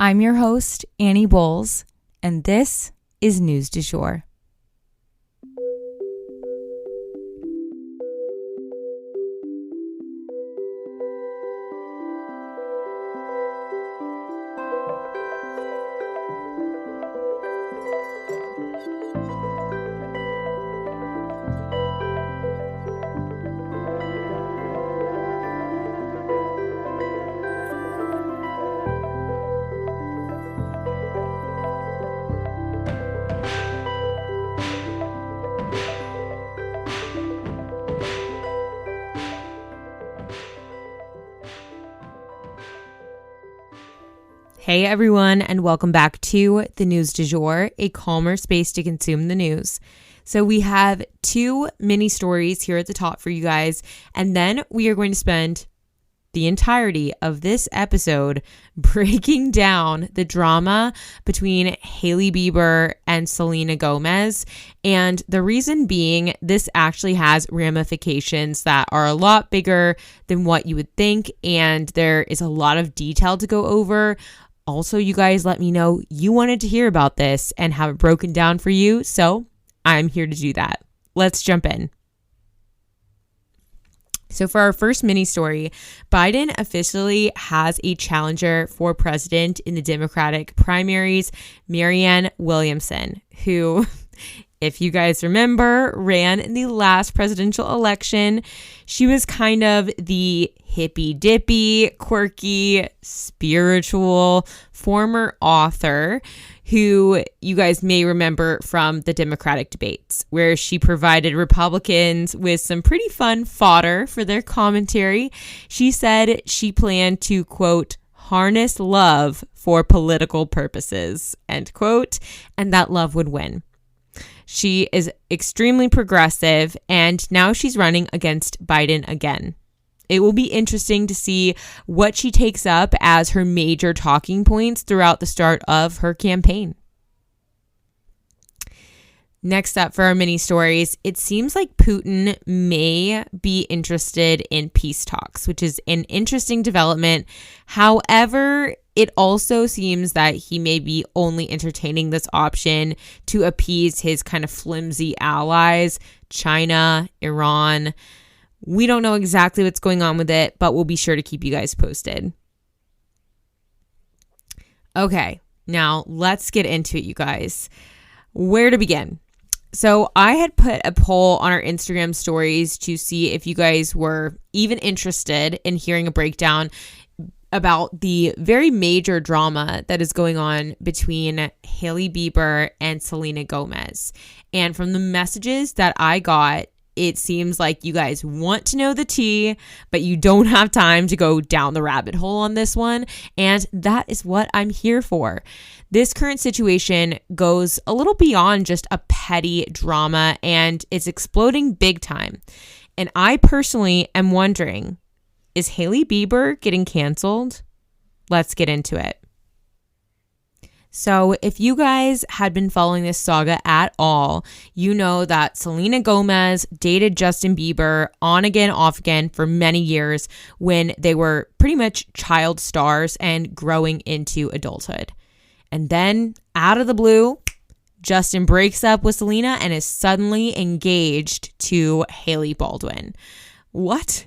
I'm your host, Annie Bowles, and this is News du Jour. Hey everyone, and welcome back to the News du Jour, a calmer space to consume the news. So we have two mini stories here at the top for you guys, and then we are going to spend the entirety of this episode breaking down the drama between Hailey Bieber and Selena Gomez. And the reason being, this actually has ramifications that are a lot bigger than what you would think, and there is a lot of detail to go over. Also, you guys let me know you wanted to hear about this and have it broken down for you, so I'm here to do that. Let's jump in. So for our first mini story, Biden officially has a challenger for president in the Democratic primaries, Marianne Williamson, who, if you guys remember, ran in the last presidential election. She was kind of the hippy-dippy, quirky, spiritual former author who you guys may remember from the Democratic debates, where she provided Republicans with some pretty fun fodder for their commentary. She said she planned to, quote, harness love for political purposes, end quote, and that love would win. She is extremely progressive, and now she's running against Biden again. It will be interesting to see what she takes up as her major talking points throughout the start of her campaign. Next up for our mini stories, it seems like Putin may be interested in peace talks, which is an interesting development. However, it also seems that he may be only entertaining this option to appease his kind of flimsy allies, China, Iran. We don't know exactly what's going on with it, but we'll be sure to keep you guys posted. Okay, now let's get into it, you guys. Where to begin? So I had put a poll on our Instagram stories to see if you guys were even interested in hearing a breakdown about the very major drama that is going on between Hailey Bieber and Selena Gomez. And from the messages that I got, it seems like you guys want to know the tea, but you don't have time to go down the rabbit hole on this one. And that is what I'm here for. This current situation goes a little beyond just a petty drama, and it's exploding big time. And I personally am wondering, is Hailey Bieber getting canceled? Let's get into it. So if you guys had been following this saga at all, you know that Selena Gomez dated Justin Bieber on again, off again for many years when they were pretty much child stars and growing into adulthood. And then out of the blue, Justin breaks up with Selena and is suddenly engaged to Hailey Baldwin. What?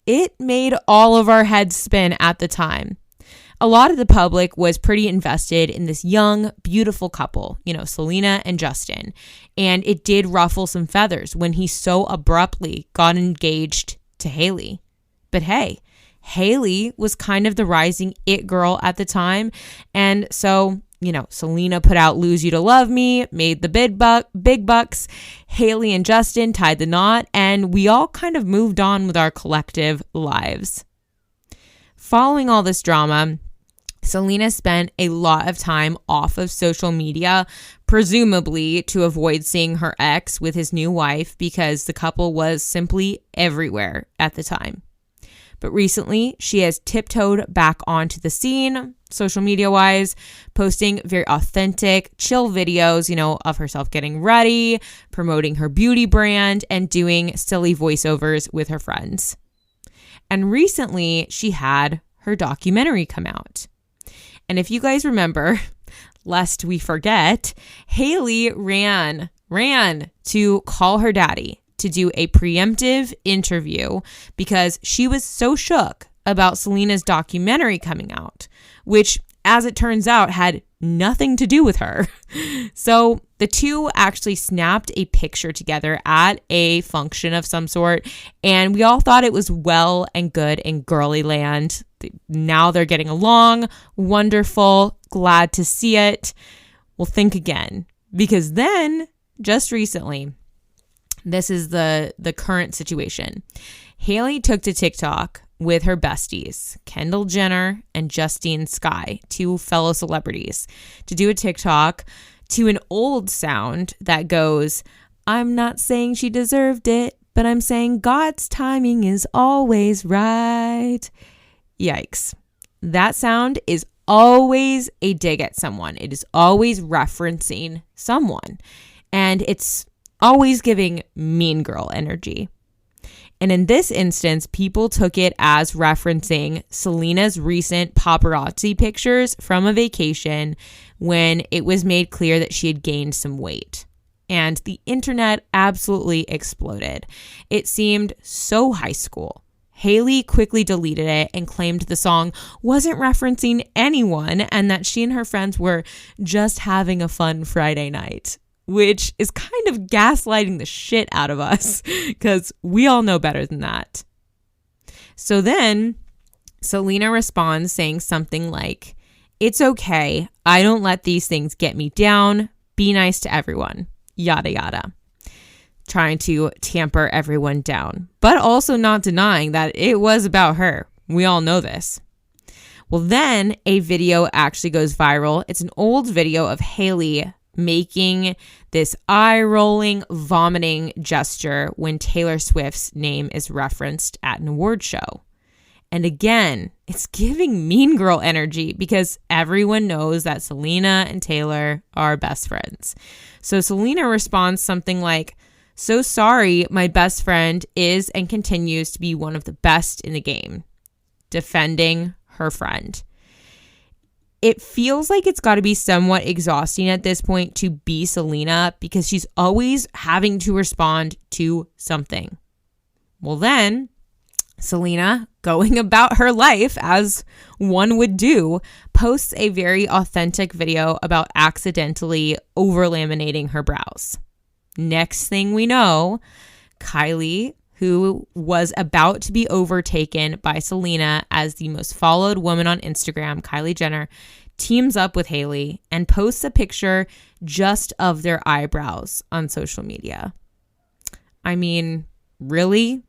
It made all of our heads spin at the time. A lot of the public was pretty invested in this young, beautiful couple, Selena and Justin. And it did ruffle some feathers when he so abruptly got engaged to Hailey. But hey, Hailey was kind of the rising it girl at the time. And so, Selena put out Lose You to Love Me, made the big bucks. Hailey and Justin tied the knot, and we all kind of moved on with our collective lives. Following all this drama, Selena spent a lot of time off of social media, presumably to avoid seeing her ex with his new wife because the couple was simply everywhere at the time. But recently, she has tiptoed back onto the scene, social media-wise, posting very authentic, chill videos, of herself getting ready, promoting her beauty brand, and doing silly voiceovers with her friends. And recently, she had her documentary come out. And if you guys remember, lest we forget, Hailey ran to call her daddy to do a preemptive interview because she was so shook about Selena's documentary coming out, which, as it turns out, had nothing to do with her. So the two actually snapped a picture together at a function of some sort, and we all thought it was well and good in girly land. Now they're getting along. Wonderful. Glad to see it. Well, think again, because then just recently, this is the current situation. Hailey took to TikTok with her besties, Kendall Jenner and Justine Skye, two fellow celebrities, to do a TikTok to an old sound that goes, "I'm not saying she deserved it, but I'm saying God's timing is always right." Yikes. That sound is always a dig at someone. It is always referencing someone. And it's always giving mean girl energy. And in this instance, people took it as referencing Selena's recent paparazzi pictures from a vacation when it was made clear that she had gained some weight. And the internet absolutely exploded. It seemed so high school. Hailey quickly deleted it and claimed the song wasn't referencing anyone and that she and her friends were just having a fun Friday night, which is kind of gaslighting the shit out of us because we all know better than that. So then Selena responds saying something like, "It's okay. I don't let these things get me down. Be nice to everyone." Yada, yada. Trying to tamper everyone down, but also not denying that it was about her. We all know this. Well, then a video actually goes viral. It's an old video of Hailey making this eye-rolling, vomiting gesture when Taylor Swift's name is referenced at an award show. And again, it's giving mean girl energy because everyone knows that Selena and Taylor are best friends. So Selena responds something like, "So sorry, my best friend is and continues to be one of the best in the game," defending her friend. It feels like it's got to be somewhat exhausting at this point to be Selena because she's always having to respond to something. Well, then Selena, going about her life as one would do, posts a very authentic video about accidentally over-laminating her brows. Next thing we know, Kylie, who was about to be overtaken by Selena as the most followed woman on Instagram, Kylie Jenner, teams up with Hailey and posts a picture just of their eyebrows on social media. I mean, really?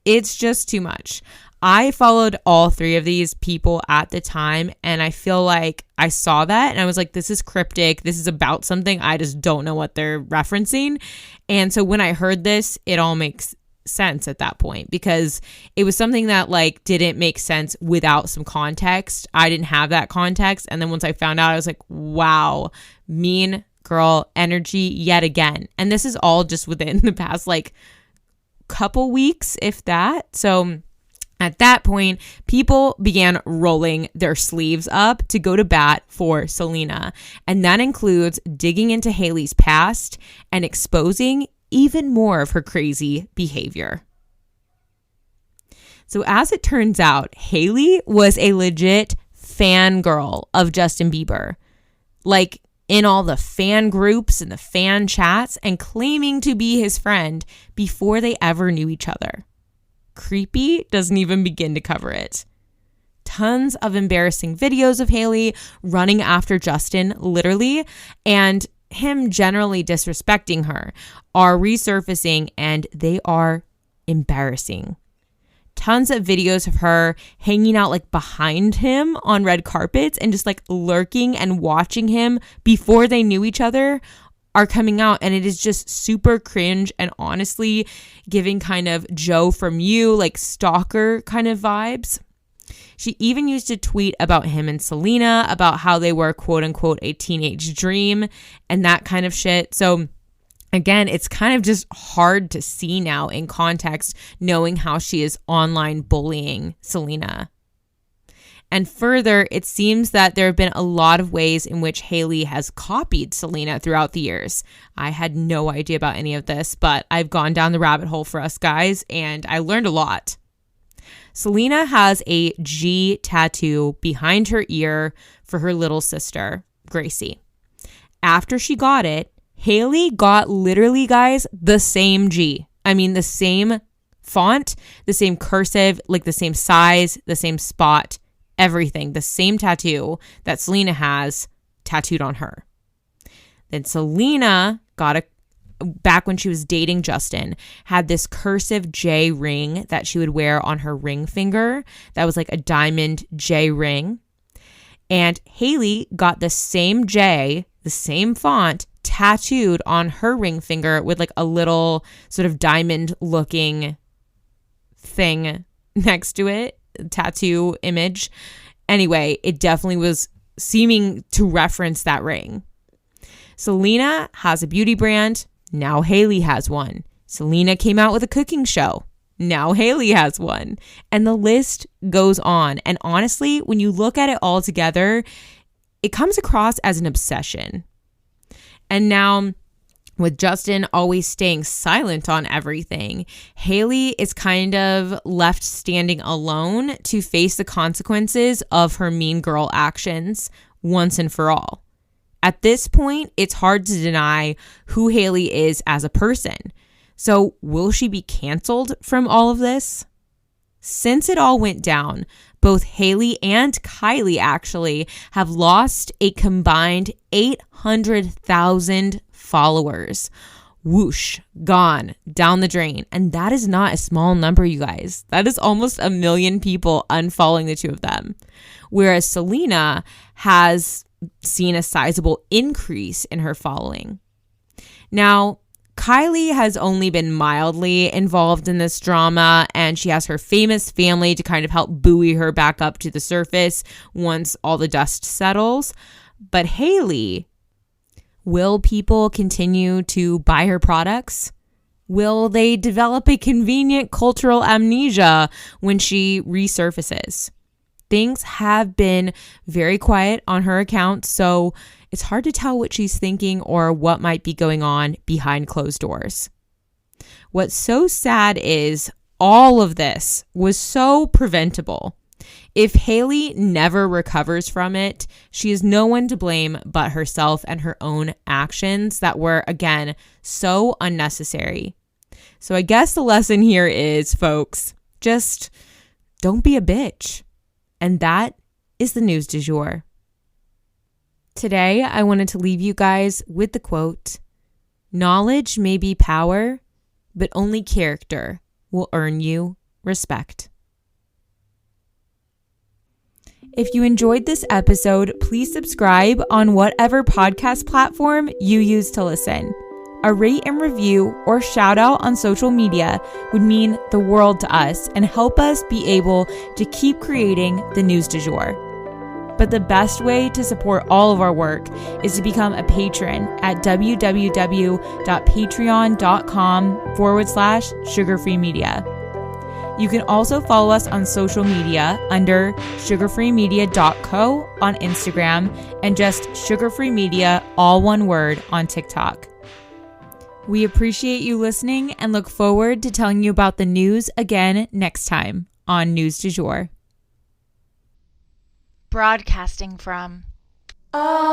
It's just too much. I followed all three of these people at the time, and I feel like I saw that and I was like, this is cryptic. This is about something. I just don't know what they're referencing. And so when I heard this, it all makes sense at that point because it was something that like didn't make sense without some context. I didn't have that context. And then once I found out, I was like, wow, mean girl energy yet again. And this is all just within the past like couple weeks, if that. So at that point, people began rolling their sleeves up to go to bat for Selena. And that includes digging into Hailey's past and exposing even more of her crazy behavior. So as it turns out, Hailey was a legit fangirl of Justin Bieber. Like in all the fan groups and the fan chats and claiming to be his friend before they ever knew each other. Creepy doesn't even begin to cover it. Tons of embarrassing videos of Hailey running after Justin, literally, and him generally disrespecting her are resurfacing and they are embarrassing. Tons of videos of her hanging out like behind him on red carpets and just like lurking and watching him before they knew each other are coming out, and it is just super cringe and honestly giving kind of Joe from You, like stalker kind of vibes. She even used to tweet about him and Selena, about how they were quote unquote a teenage dream and that kind of shit. So again, it's kind of just hard to see now in context, knowing how she is online bullying Selena. And further, it seems that there have been a lot of ways in which Hailey has copied Selena throughout the years. I had no idea about any of this, but I've gone down the rabbit hole for us guys, and I learned a lot. Selena has a G tattoo behind her ear for her little sister, Gracie. After she got it, Hailey got literally, guys, the same G. I mean, the same font, the same cursive, like the same size, the same spot, everything. The same tattoo that Selena has tattooed on her. Then Selena back when she was dating Justin, had this cursive J ring that she would wear on her ring finger. That was like a diamond J ring. And Hailey got the same J, the same font, tattooed on her ring finger with like a little sort of diamond looking thing next to it, tattoo image. Anyway, it definitely was seeming to reference that ring. Selena has a beauty brand. Now Hailey has one. Selena came out with a cooking show. Now Hailey has one. And the list goes on. And honestly, when you look at it all together, it comes across as an obsession. And now, with Justin always staying silent on everything, Hailey is kind of left standing alone to face the consequences of her mean girl actions once and for all. At this point, it's hard to deny who Hailey is as a person. So will she be canceled from all of this? Since it all went down, both Hailey and Kylie actually have lost a combined 800,000 followers. Whoosh, gone, down the drain. And that is not a small number, you guys. That is almost 1 million people unfollowing the two of them. Whereas Selena has seen a sizable increase in her following. Now, Kylie has only been mildly involved in this drama, and she has her famous family to kind of help buoy her back up to the surface once all the dust settles. But Hailey, will people continue to buy her products? Will they develop a convenient cultural amnesia when she resurfaces? Things have been very quiet on her account, so it's hard to tell what she's thinking or what might be going on behind closed doors. What's so sad is all of this was so preventable. If Hailey never recovers from it, she has no one to blame but herself and her own actions that were, again, so unnecessary. So I guess the lesson here is, folks, just don't be a bitch. And that is the news du jour. Today, I wanted to leave you guys with the quote, "Knowledge may be power, but only character will earn you respect." If you enjoyed this episode, please subscribe on whatever podcast platform you use to listen. A rate and review or shout out on social media would mean the world to us and help us be able to keep creating the news du jour. But the best way to support all of our work is to become a patron at www.patreon.com/sugarfreemedia. You can also follow us on social media under sugarfreemedia.co on Instagram and just sugarfreemedia, all one word, on TikTok. We appreciate you listening and look forward to telling you about the news again next time on News du Jour. Broadcasting from Oklahoma.